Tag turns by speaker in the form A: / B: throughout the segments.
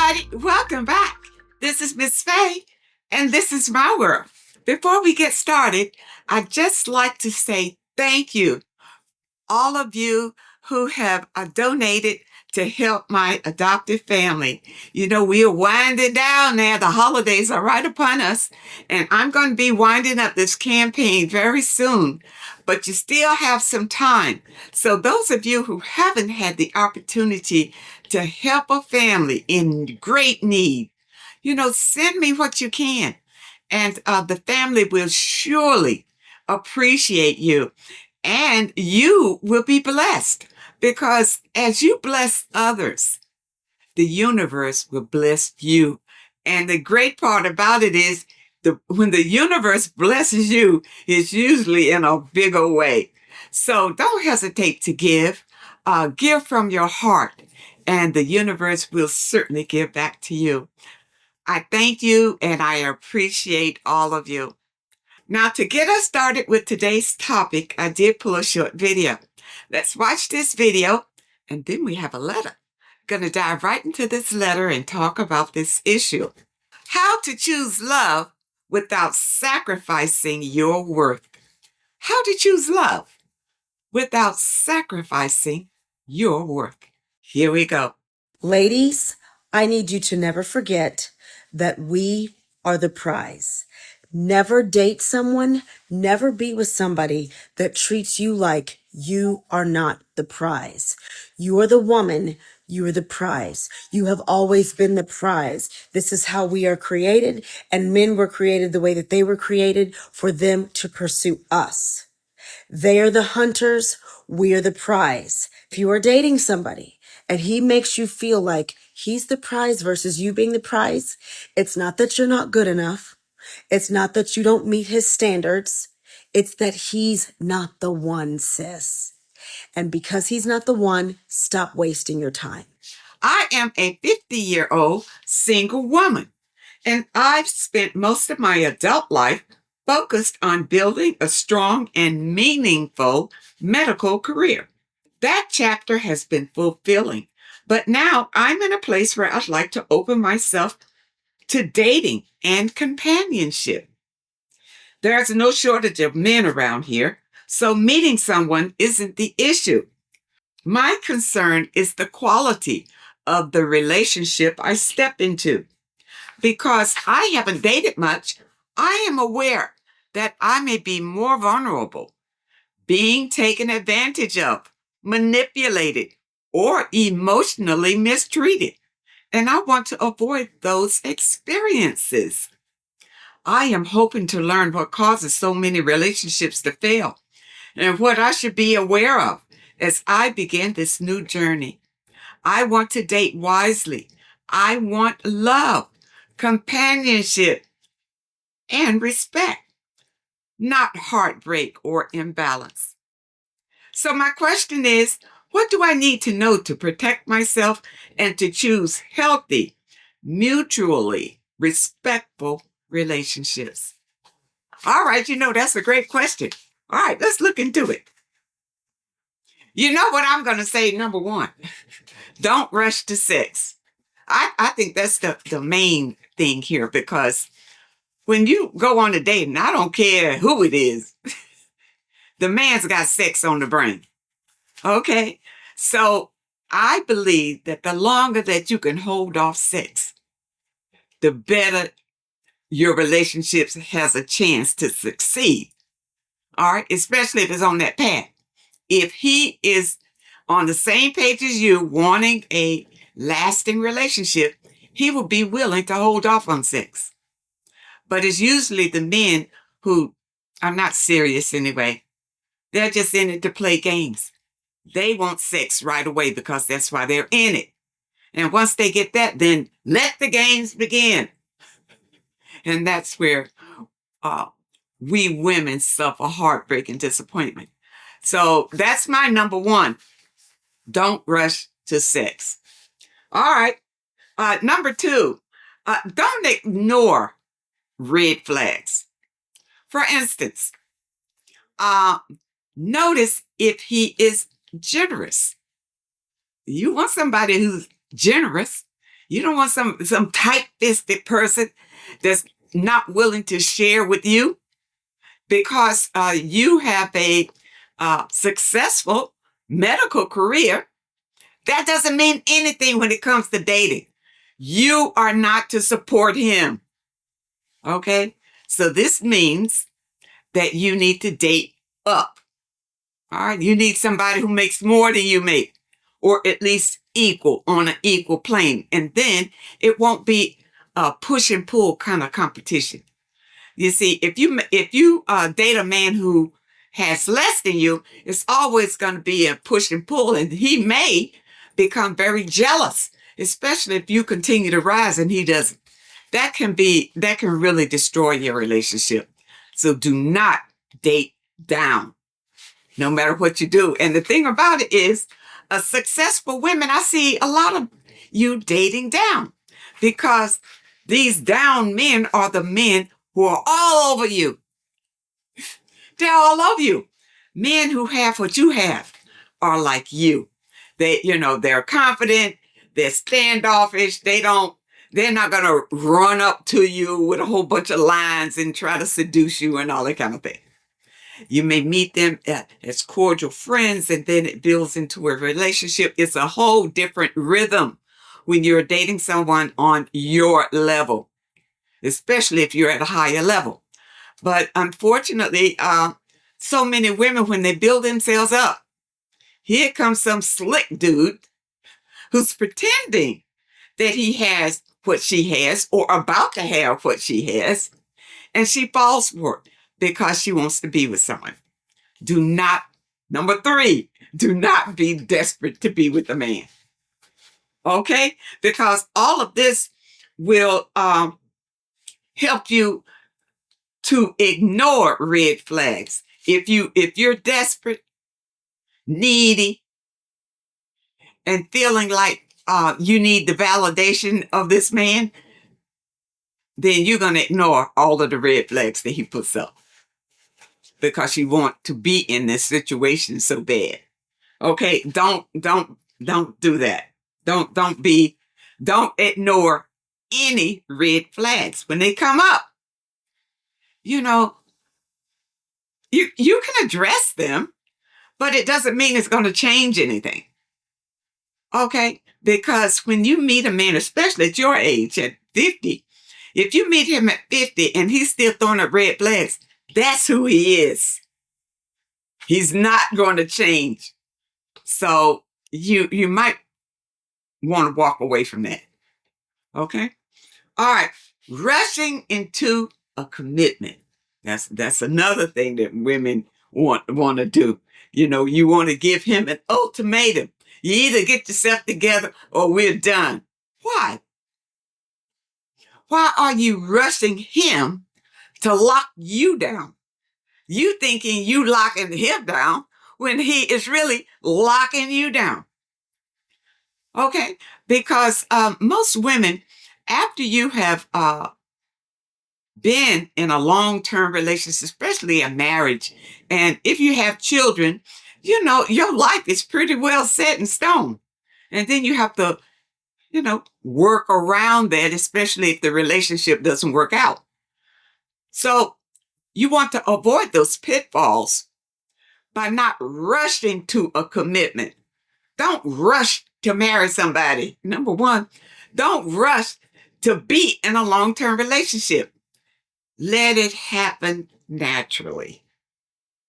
A: everybody. Welcome back. This is Miss Faye, and this is my world. Before we get started, I'd just like to say thank you, all of you who have donated to help my adopted family. You know, we are winding down now. The holidays are right upon us, and I'm going to be winding up this campaign very soon. But you still have some time. So those of you who haven't had the opportunity to help a family in great need, send me what you can. And the family will surely appreciate you. And you will be blessed because as you bless others, the universe will bless you. And the great part about it is when the universe blesses you, it's usually in a bigger way. So don't hesitate to give. Give from your heart, and the universe will certainly give back to you. I thank you, and I appreciate all of you. Now, to get us started with today's topic, I did pull a short video. Let's watch this video, and then we have a letter. Going to dive right into this letter and talk about this issue. How to choose love without sacrificing your worth. How to choose love without sacrificing your worth. Here we go.
B: Ladies, I need you to never forget that we are the prize. Never date someone, never be with somebody that treats you like you are not the prize. You are the woman, you are the prize. You have always been the prize. This is how we are created, and men were created the way that they were created for them to pursue us. They are the hunters, we are the prize. If you are dating somebody and he makes you feel like he's the prize versus you being the prize, it's not that you're not good enough. It's not that you don't meet his standards. It's that he's not the one, sis. And because he's not the one, stop wasting your time.
A: I am a 50-year-old single woman, and I've spent most of my adult life focused on building a strong and meaningful medical career. That chapter has been fulfilling, but now I'm in a place where I'd like to open myself to dating and companionship. There's no shortage of men around here, so meeting someone isn't the issue. My concern is the quality of the relationship I step into. Because I haven't dated much, I am aware that I may be more vulnerable, being taken advantage of, manipulated, or emotionally mistreated. And I want to avoid those experiences. I am hoping to learn what causes so many relationships to fail and what I should be aware of as I begin this new journey. I want to date wisely. I want love, companionship, and respect, not heartbreak or imbalance. So my question is, what do I need to know to protect myself and to choose healthy, mutually respectful relationships? All right, that's a great question. All right, let's look into it. You know what I'm going to say, number one, don't rush to sex. I think that's the main thing here, because when you go on a date, and I don't care who it is, the man's got sex on the brain. Okay? So I believe that the longer that you can hold off sex, the better your relationships has a chance to succeed. All right? Especially if it's on that path. If he is on the same page as you, wanting a lasting relationship, he will be willing to hold off on sex. But it's usually the men who are not serious anyway. They're just in it to play games. They want sex right away because that's why they're in it. And once they get that, then let the games begin. And that's where we women suffer heartbreak and disappointment. So that's my number one. Don't rush to sex. All right. Number two, don't ignore red flags. For instance, notice if he is generous. You want somebody who's generous. You don't want some tight-fisted person that's not willing to share with you because you have a successful medical career. That doesn't mean anything when it comes to dating. You are not to support him. Okay? So this means that you need to date up. All right? You need somebody who makes more than you make, or at least equal, on an equal plane. And then it won't be a push and pull kind of competition. You see, if you date a man who has less than you, it's always going to be a push and pull, and he may become very jealous, especially if you continue to rise and he doesn't. That can really destroy your relationship. So do not date down, no matter what you do. And the thing about it is, successful women, I see a lot of you dating down because these down men are the men who are all over you. They're all over you. Men who have what you have are like you. They're confident, they're standoffish, they're not going to run up to you with a whole bunch of lines and try to seduce you and all that kind of thing. You may meet them as cordial friends, and then it builds into a relationship. It's a whole different rhythm when you're dating someone on your level, especially if you're at a higher level. But unfortunately, so many women, when they build themselves up, here comes some slick dude who's pretending that he has what she has or about to have what she has, and she falls for it because she wants to be with someone. Number 3, do not be desperate to be with a man. Okay? Because all of this will help you to ignore red flags. If you're desperate, needy, and feeling like you need the validation of this man, then you're going to ignore all of the red flags that he puts up because you want to be in this situation so bad. Okay, don't do that. Don't ignore any red flags when they come up. You can address them, but it doesn't mean it's going to change anything. Okay? Because when you meet a man, especially at your age, at 50, if you meet him at 50 and he's still throwing up red flags, that's who he is. He's not going to change. So you might want to walk away from that. Okay? All right. Rushing into a commitment. That's another thing that women want to do. You want to give him an ultimatum. You either get yourself together or we're done. Why? Why are you rushing him to lock you down? You thinking you locking him down when he is really locking you down. Okay? Because most women, after you have been in a long-term relationship, especially a marriage, and if you have children, your life is pretty well set in stone. And then you have to, work around that, especially if the relationship doesn't work out. So you want to avoid those pitfalls by not rushing to a commitment. Don't rush to marry somebody. Number 1, don't rush to be in a long-term relationship. Let it happen naturally.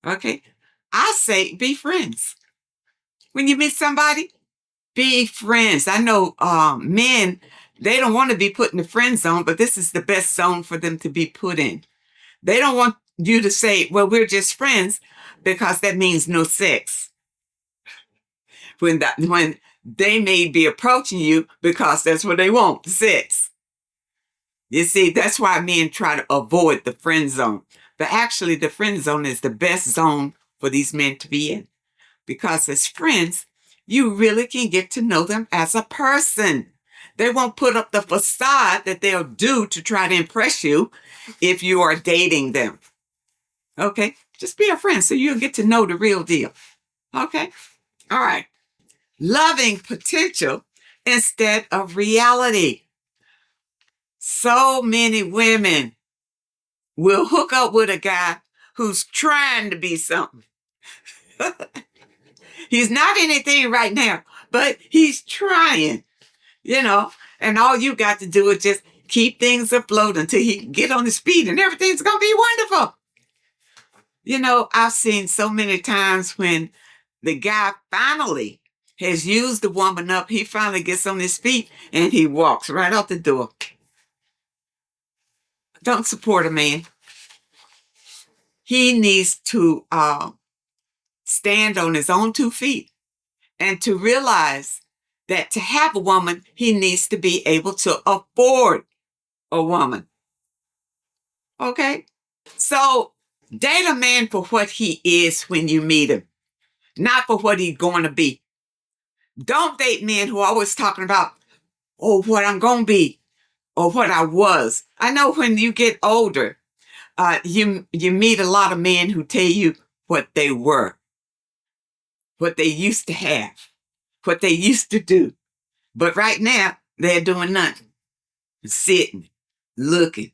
A: Okay? I say be friends. When you meet somebody, be friends. I know men, they don't want to be put in the friend zone, but this is the best zone for them to be put in. They don't want you to say, well, we're just friends, because that means no sex. When they may be approaching you because that's what they want, sex. You see, that's why men try to avoid the friend zone. But actually, the friend zone is the best zone for these men to be in. Because as friends, you really can get to know them as a person. They won't put up the facade that they'll do to try to impress you if you are dating them. Okay? Just be a friend so you'll get to know the real deal. Okay? All right. Loving potential instead of reality. So many women will hook up with a guy who's trying to be something. He's not anything right now, but he's trying, you know, and all you got to do is just keep things afloat until he can get on his feet and everything's going to be wonderful. You know, I've seen so many times when the guy finally has used the woman up, he finally gets on his feet and he walks right out the door. Don't support a man. He needs to stand on his own 2 feet and to realize that to have a woman, he needs to be able to afford a woman. Okay? So date a man for what he is when you meet him, not for what he's going to be. Don't date men who are always talking about, oh, what I'm going to be or what I was. I know when you get older, you meet a lot of men who tell you what they were, what they used to have, what they used to do. But right now, they're doing nothing, sitting, looking,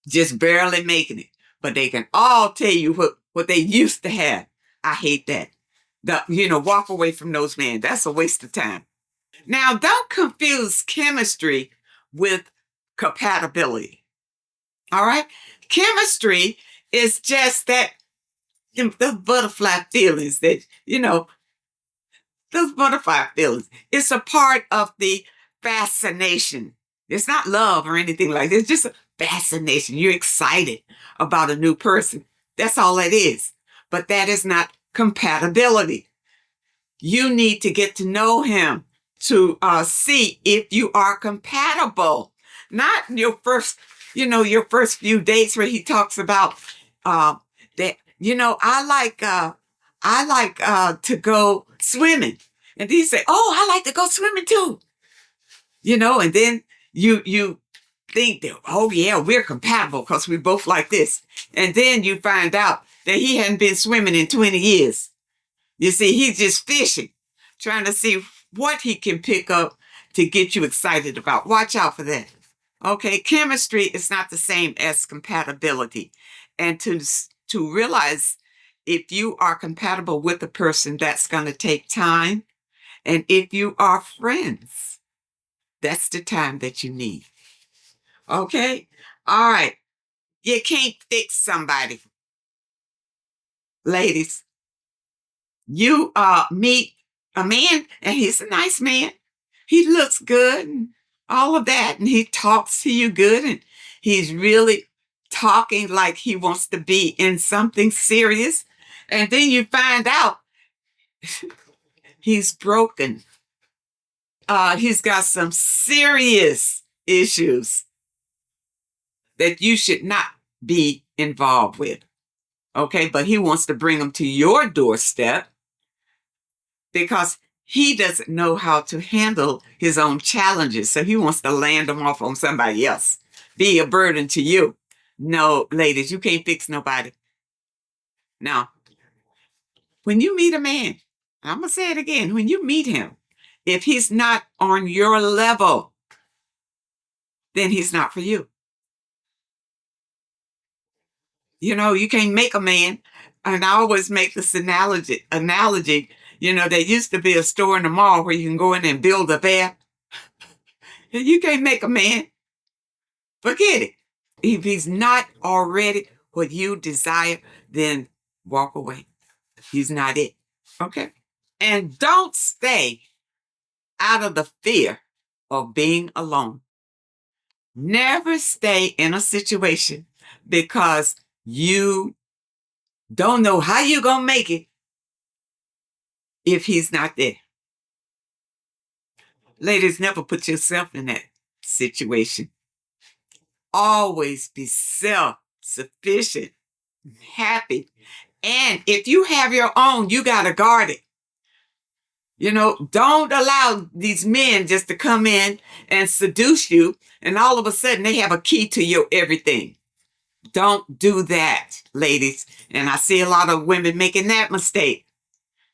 A: just barely making it. But they can all tell you what they used to have. I hate that. Walk away from those men. That's a waste of time. Now, don't confuse chemistry with compatibility. All right? Chemistry is just that, the butterfly feelings that, those butterfly feelings. It's a part of the fascination. It's not love or anything like that. It's just a fascination. You're excited about a new person. That's all it is. But that is not compatibility. You need to get to know him to see if you are compatible. Not your first few dates where he talks about that. I like to go swimming, and then you say, "Oh, I like to go swimming too." And then you think that, oh yeah, we're compatible because we both like this, and then you find out that he hadn't been swimming in 20 years. You see, he's just fishing, trying to see what he can pick up to get you excited about. Watch out for that. Okay, chemistry is not the same as compatibility. And to realize if you are compatible with a person, that's going to take time. And if you are friends, that's the time that you need. Okay? All right. You can't fix somebody. Ladies, you meet a man and he's a nice man. He looks good and all of that. And he talks to you good. And he's really talking like he wants to be in something serious. And then you find out he's broken. He's got some serious issues that you should not be involved with. Okay, but he wants to bring them to your doorstep because he doesn't know how to handle his own challenges. So he wants to land them off on somebody else, be a burden to you. No, ladies, you can't fix nobody. Now, when you meet a man, I'm going to say it again, when you meet him, if he's not on your level, then he's not for you. You can't make a man. And I always make this analogy. There used to be a store in the mall where you can go in and build a bear. And you can't make a man. Forget it. If he's not already what you desire, then walk away. He's not it. Okay? And don't stay out of the fear of being alone. Never stay in a situation because you don't know how you're going to make it if he's not there. Ladies, never put yourself in that situation. Always be self-sufficient, happy. And if you have your own, you got to guard it. Don't allow these men just to come in and seduce you, and all of a sudden they have a key to your everything. Don't do that, ladies. And I see a lot of women making that mistake.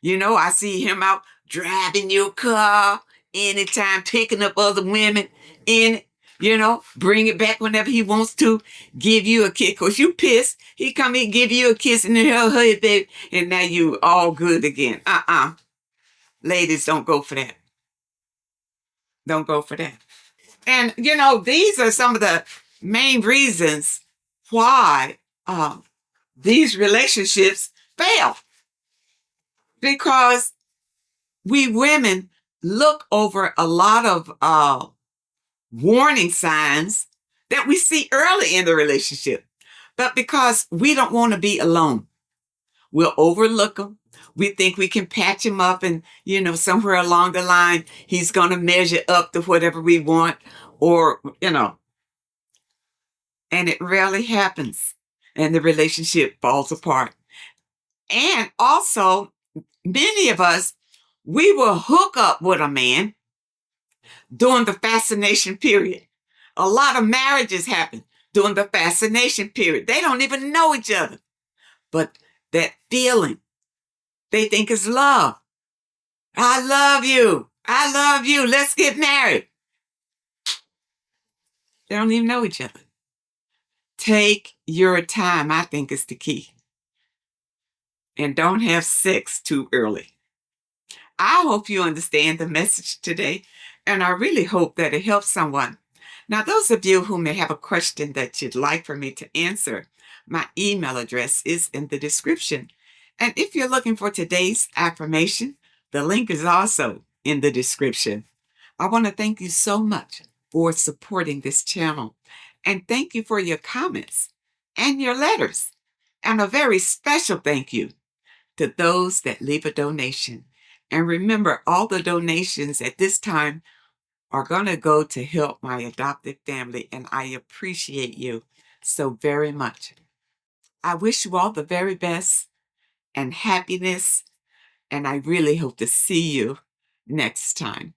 A: I see him out driving your car anytime, picking up other women in it. Bring it back whenever he wants to, give you a kiss. Cause you pissed. He come in, give you a kiss, and then he'll hug you, baby. And now you all good again. Ladies, don't go for that. Don't go for that. And, these are some of the main reasons why these relationships fail. Because we women look over a lot of warning signs that we see early in the relationship. But because we don't want to be alone, we'll overlook them. We think we can patch him up and, somewhere along the line, he's going to measure up to whatever we want or, and it rarely happens. And the relationship falls apart. And also, many of us, we will hook up with a man during the fascination period. A lot of marriages happen during the fascination period. They don't even know each other. But that feeling, they think is love. I love you. I love you. Let's get married. They don't even know each other. Take your time, I think, is the key. And don't have sex too early. I hope you understand the message today, and I really hope that it helps someone. Now, those of you who may have a question that you'd like for me to answer, my email address is in the description. And if you're looking for today's affirmation, the link is also in the description. I want to thank you so much for supporting this channel. And thank you for your comments and your letters. And a very special thank you to those that leave a donation. And remember, all the donations at this time are going to go to help my adopted family, and I appreciate you so very much. I wish you all the very best and happiness, and I really hope to see you next time.